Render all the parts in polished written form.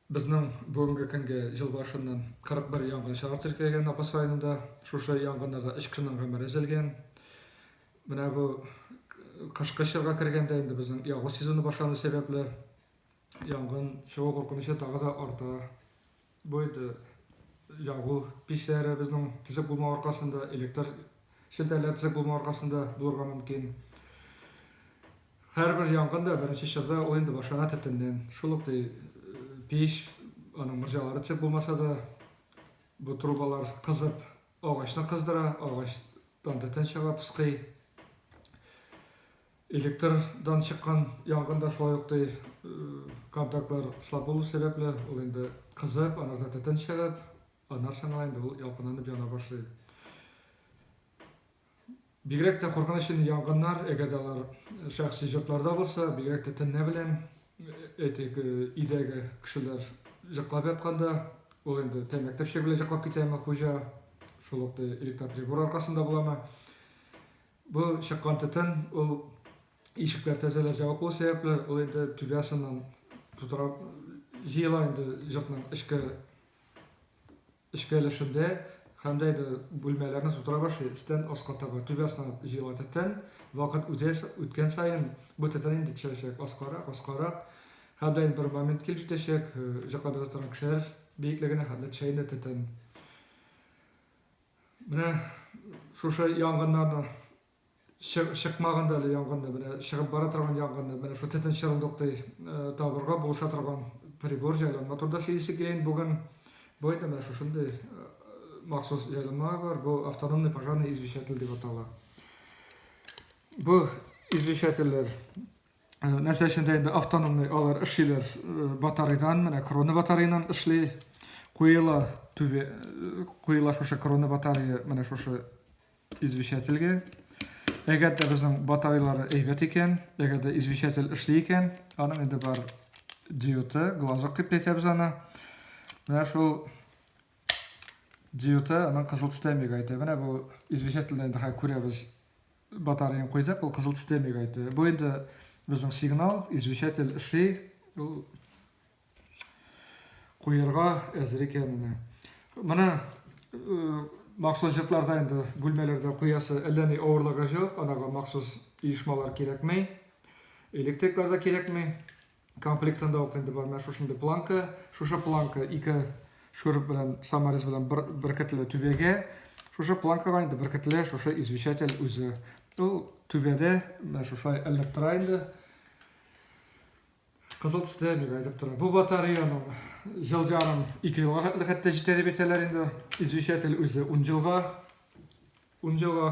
Bizning bugungi kunga yil boshidan 41 yong'in shahar tirkilgan Napas rayonida, shusha yong'inlarda 2 kishining umri ezilgan. Mana bu qishki yilga kirganda endi bizning yog'u sezoni boshlanishi sababli yong'in shivo qo'rqinishi tag'ida orta. Bu edi yog'u pishlari bizning tizib bo'lma orqasida elektr shiltalar tizib bo'lma orqasida bo'lurga mumkin. Har bir yong'inda birinchi shirda o'yinda boshlanadi tindan. Shuluqday piş, onun mırcaları tizib bo'lmasa da bu trubalar qizib, ağaçni qizdira, ağaçdan teten шығып pısqi. Elektrdan chiqqan yong'inda shoyuqday kontaktlar ıslab bo'lu sebepli ol endi qizib, anarda teten шығып, anar sana endi ol yalqınlanıp yana başlaydı. Bigrekte qorqinchli yong'inlar egadalar shaxsiy yurtlarda bo'lsa, bigrekte tinne bilen etik idagi kishilar jiqlab yotganda, ol endi temaktab shekilli jiqlab ketaymi xo'ja, shuluqda elektr pribor orqasida bo'lama. Bu chiqqan titin ol eshiklar tazalar javob bo'l sababli ol endi tubasidan tutirib jiyla endi yurtning ishga ilishida hamda endi bo'lmalarni tutira boshlaydi. Istan osqataba tubasidan jiyla titin vaqt o'tgan sayin bu titin endi chashak osqaroq hamda endi bir moment kelib jetashak jiqlab yotgan kishilar biyikligini hamda chayni titin. Mana shusha yong'inlarni chiqmaganda yong'inda mana chiqib bora turgan yong'inda mana shu titin shirindoqday tabirga bo'lsha turgan pribor joylanma turda sezilgan bugun bo'yda mana shunday maxsus joylanma var. Bu avtonomный пожарный извещатель deb ataladi. Bu извещательler нәрсә өчен endi avtonomный алар эшлиләр батареядан, менә крона батареядан эшли. Куела шушы крона батарея менә шушы извещательгә. Әгәр дә безнең батареялар әйбәт икән, әгәр дә извещатель эшли икән, аның инде бар диоды, глазок дип әйтәбез аны. Менә шул диоды аның кызыл системага әйтә. Менә бу извещательне инде күрәбез. Батареяны куйдык, ул кызыл системага әйтә. Бу инде bizning signal, извещатель эшли, ул куярга әзер икәнне. Менә махсус җирләрдә инде бүлмәләрдә куясы әлләни авырлыгы юк, анага махсус оешмалар кирәкми, электриклар кирәкми. Комплектында ук инде бар менә шушындый планка, шушы планка 2 шуруп белән саморез белән беркетле түбәгә. Шушы планкага инде беркетле шушы извещатель үзе. Ул түбәдә менә шулай әлләп тора инде. Кызыл системага әйтеп тора. Бу батареяның жыл жарым 2 елга хәтта җитә дип әйтәләр инде. Извещатель үзе 10 елга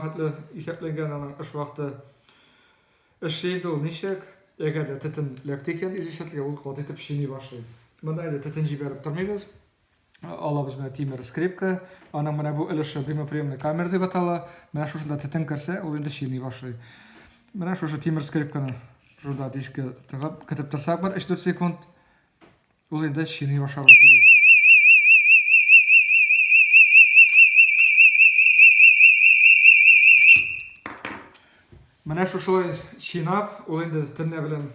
хәтле исәпләнгән аның эш вакыты. Эшләйди ул ничек? Әгәр дә тетен лектикән извещательгә ул кат итеп эшли башлый. Монда да тетен җибәреп тормыйбыз. Алабыз менә тимер скрипка, аның менә бу өлеше дымоприемный камера дип атала. Менә шушында тетен керсә, ул инде эшли башлый. Менә шушы тимер скрипканы шунда дишкә тыгып китеп торсак бар 3-4 секунд, ул инде эшли башларга тиеш. Менә шушылай шинап, ул инде төнне белән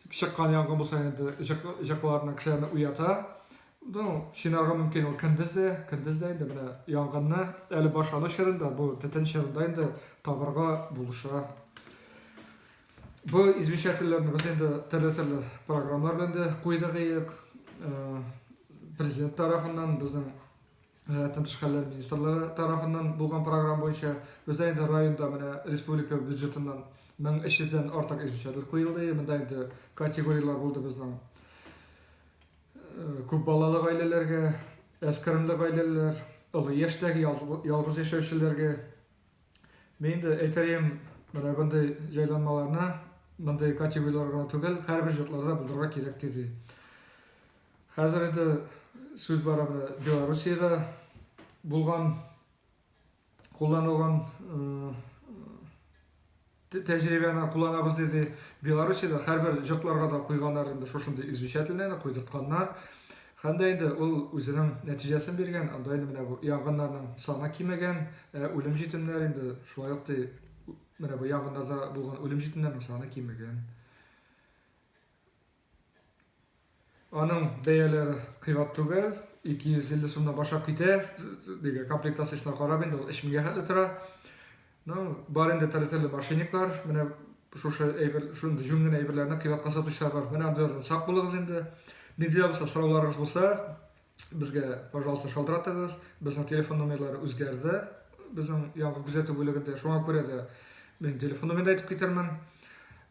чыккан янгын булса инде җакларның кешеләрне уята. Шинарга мөмкин ул көндездә инде менә янгынны әле башланыш чорында бу тетен чорында инде табырга булыша. Бу извещательләрне без инде төрле программалар белән дә куйдык. Президент тарафыннан безнең Тыныч хәлләр министрлыгы тарафыннан булган программа буенча без инде районда менә республика бюджетыннан 1300-дән артык извещатель куелды. Монда инде категориялар булды безнең. Күп балалы гаиләләргә, әскәрмле гаиләләр, олы яшьтәге ялгыз яшәүчеләргә. Мен дә әйтәм, менә бундай җайланмаларны, бундай категорияларга түгел, һәрбер йортларда булдырга кирәк диде. Хәзер инде сүз бара менә Белоруссиядә булган кулланылган тәҗрибәне кулланабыз диде. Белоруссиядә һәрбер йортларга да куйганнар инде шушындый извещательләрне куйдыртканнар. Һәм дә инде ул үзенең нәтиҗәсен биргән. Анда инде менә бу янгыннарның саны кимәгән, үлем җитемнәр инде шулай ук менә бу янгыннарда булган үлем җитемнәрнең саны кимәгән. Аның бәяләре кыйбат түгел, 250 сумнан башлап китә. Диге комплектациясенә карап инде ул 3000 хәтле тора. Ну, бар инде тәләтеле машиниклар, менә шушы әйбер, шундый җүнгән әйберләрне кыйбатка сатучылар бар. Менә андыйлардан сак булыгыз инде. Нидә булса сорауларыгыз булса, безгә, пожалуйста, шалтыратыгыз. Безнең телефон номерлары үзгәрде. Безнең яңгы күзәтү бүлегендә шуңа күрә дә мен телефон номерын әйтеп китермен.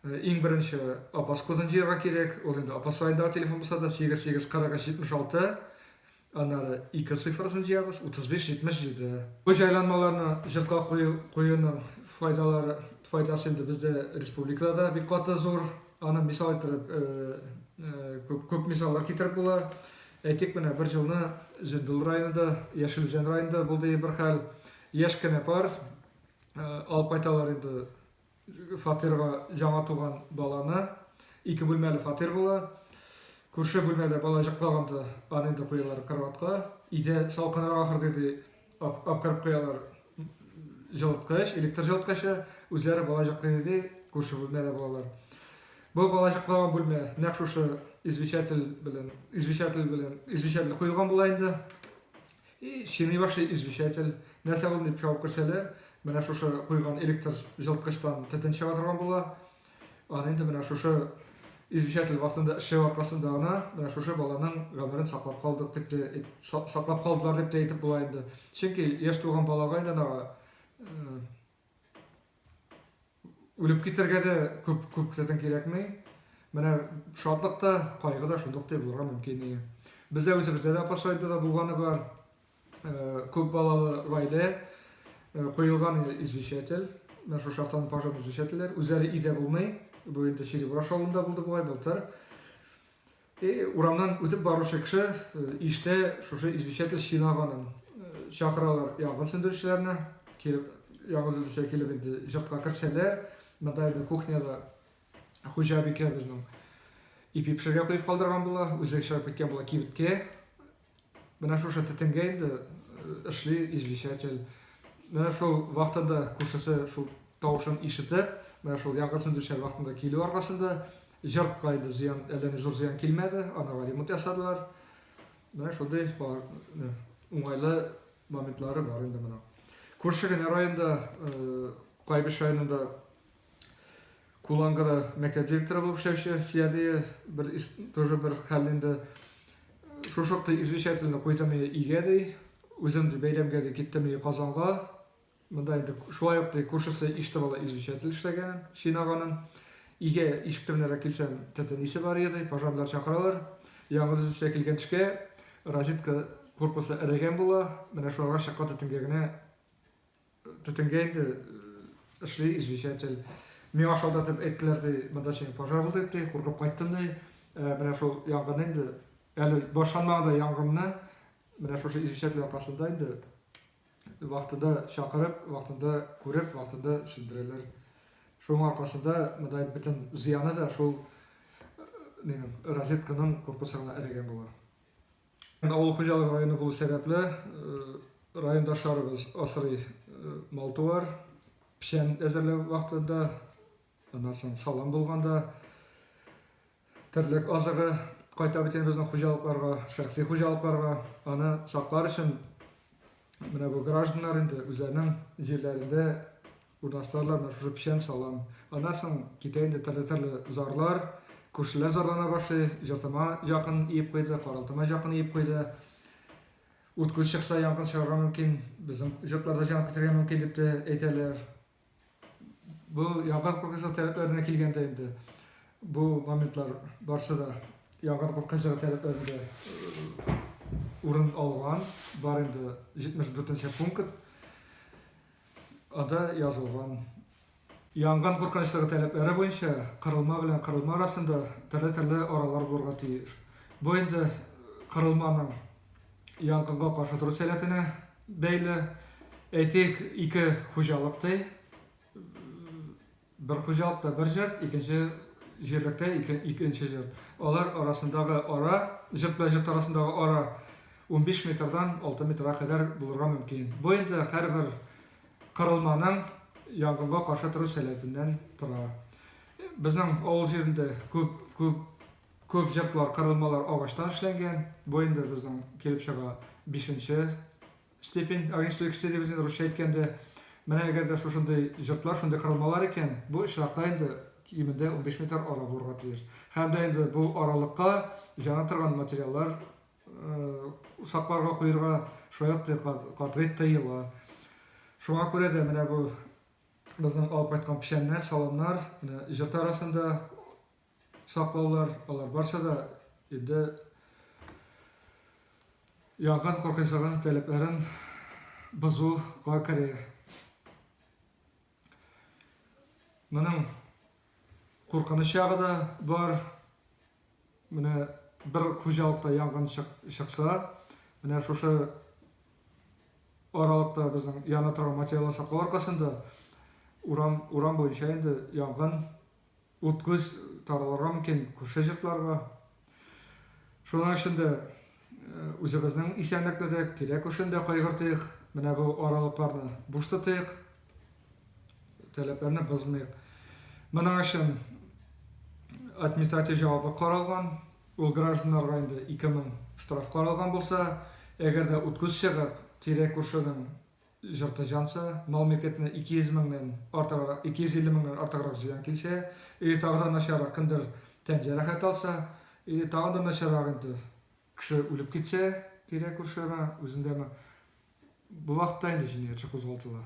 Иң беренче апас кодын җыярга кирәк. Ул инде апас сайындагы телефон булса да 884076, аннары 2 цифрысын җыябыз 3577. Бу җайланмаларны җыртка куюның файдасы инде бездә республикада бик каты зур. Аны мисал итеп күп мисаллар китереп була. Әйтик, менә бер җылны Җендул районында, Яшелүзән районында булды бер хәл. Яшь кенә пар алып кайталар инде фатирга жаңа туган баланы. 2 бүлмәле фатир була. Күрше бүлмәдә бала җыклаганда аны инде куялар караватка. Иде салкынрак ахыр диде, апкырып куялар җылыткыч, электр җылыткычы. Үзләре бала җыклый диде, күрше бүлмәдә балалар. Бу бала җыклаган бүлмә нәкъ шушы извещатель куелган була инде. Шиный башлый извещатель. Нәрсә ул дип җавап күрсәләр, менә шушы куйган электр җылыткычтан төтен чыга торган була. Аны инде менә шушы извещатель вакытында эшләү аркасында ана менә шушы баланың гомерен саклап калдык дип саклап калдылар дип әйтеп була инде. Чөнки яшь туган балага инде үлеп китәргә дә күп төтен кирәкми. Менә шатлыкта, кайгыда шундук дип булырга мөмкин. Бездә үзебездә дә апасайда да булганы бар. Күп балалы гаилә куелган извещатель, менә шушы автомат пожарный извещательләр үзләре идә булмый. Бу инде Ширибураш авылында булды бугай былтыр. Урамнан үтеп баручы кеше иштә шушы извещатель чинаганын чакыралар янгын сөндерүчеләрне, килеп янгын сөндерүчеләр килеп инде җыртка керсәләр, монда инде кухняда хуҗабикә безнең ипи пешерергә куеп калдырган була, үзе чыгып киткән була кибеткә. Менә шушы төтенгә инде эшли извещатель. Менә шул вакытында күршесе шул тавышын ишетеп, менә шул янгын сөндерүчеләр вакытында килү аркасында җыртка инде зыян, әллә зур зыян килмәде, анага ремонт ясадылар. Менә шундый уңайлы моментлары бар инде менә. Күрше районда, Кайбыш районында Кулангада мәктәп директоры булып эшләүче Сиядия тоже бер хәл инде шушыкты извещательне куйтым игә ди, үзем дә бәйрәмгә дә киттем Казанга. Монда инде шулай ук күршесе ишетеп ала извещатель эшләгән, чинаганын. Игә ишек төбенә килсәм, төтен исе бар иде, пожарлар чакыралар. Яңгы төшә килгән төшкә розетка корпусы эрегән була. Менә шуларга чакка төтенгә инде эшли извещатель. Миңа шалтыратып әйттеләр ди, монда син пожар булды дип, куркып кайттым ди. Менә шул янгын инде әле башланмаганда янгынны менә шушы извещатель аркасында инде вакытында чакырып, вакытында күреп, вакытында сөндерәләр. Шуның аркасында монда бөтен зыяны да шул розетканың корпусына эрегән була. Авыл хуҗалыгы районы булу сәбәпле райондашларыбыз асрый мал туар, печән әзерләү вакытында, аннан соң салам булганда терлек азыгы кайта битен безнең хуҗалыкларга, шәхси хуҗалыкларга, аны саклар өчен менә бу гражданнар инде үзләренең җирләрендә урнаштыралар менә шушы печән салам. Аннан соң китә инде төрле зарлар, күршеләр зарлана башлый, җыртыма якын иеп куйды, каралтыма якын иеп куйды. Ут күз чыкса янгын чыгарга мөмкин, безнең җыртларда җанып китәргә мөмкин дип тә әйтәләр. Бу янгын куркынычлы таләпләренә килгәндә инде бу моментлар барсы да янгын куркынычлы таләпләрендә урын алган. Бар инде 74-нче пункт. Анда язылган. Янгын куркынычлы таләпләре буенча кырылма белән кырылма арасында төрле аралар булырга тиеш. Бу инде кырылманың янгынга каршы тору сәләтенә бәйле. Әйтик, 2 хуҗалыкта, бер хуҗалыкта бер җыр, икенче җирлектә икенче җыр. Алар арасындагы ара, җырт белән җырт арасындагы ара 15 метрдан 6 метрга кадәр булырга мөмкин. Бу инде һәрбер кырылманың янгынга каршы тору сәләтеннән тора. Безнең авыл җирендә күп Көп жыртылар, кырылмалар агачтан эшленген. Бу инде безнең килеп чыга 5-нче степень агентлык степени безнең русча әйткәндә. Менә әгәр дә шушындый жыртлар, шундый кырылмалар икән, бу очракта инде кимендә 15 метр ара булырга тиеш. Һәм дә инде бу аралыкка җана торган материаллар сакларга куярга шуяк катгый тыела. Шуңа күрә дә менә бу безнең алып кайткан печәннәр, саламнар, менә җырт арасында саклаулар, алар барса да инде янгын куркынычын таләпләрен бозуга керә. Моның куркыныч ягы да бар. Менә бер хуҗалыкта янгын чыкса, менә шушы аралыкта безнең яна торган материаллар саклау аркасында урам буенча инде янгын үткүз таралырга мөмкин күрше җыртларга. Шуның өчен дә үзебезнең исәнлекне тирәк күршендә кайгыртыйк. Менә бу аралыкларны буш тотыйк. Таләпләрне бозмыйк. Моның өчен административ җаваплылык каралган. Ул гражданнарга инде 2000 штраф каралган булса, әгәр дә үткүз чыгып, тирәк күршенең җырты җанса, мал мөлкәтенә 200 меңнән артыграк, 250 меңнән артыграк зыян килсә, тагы да начаррак кемдер тән җәрәхәт алса, тагы да начаррак инде кеше үлеп китсә, тирәк күршене үзендәме, бу вакытта инде җинаятьче кузгатыла.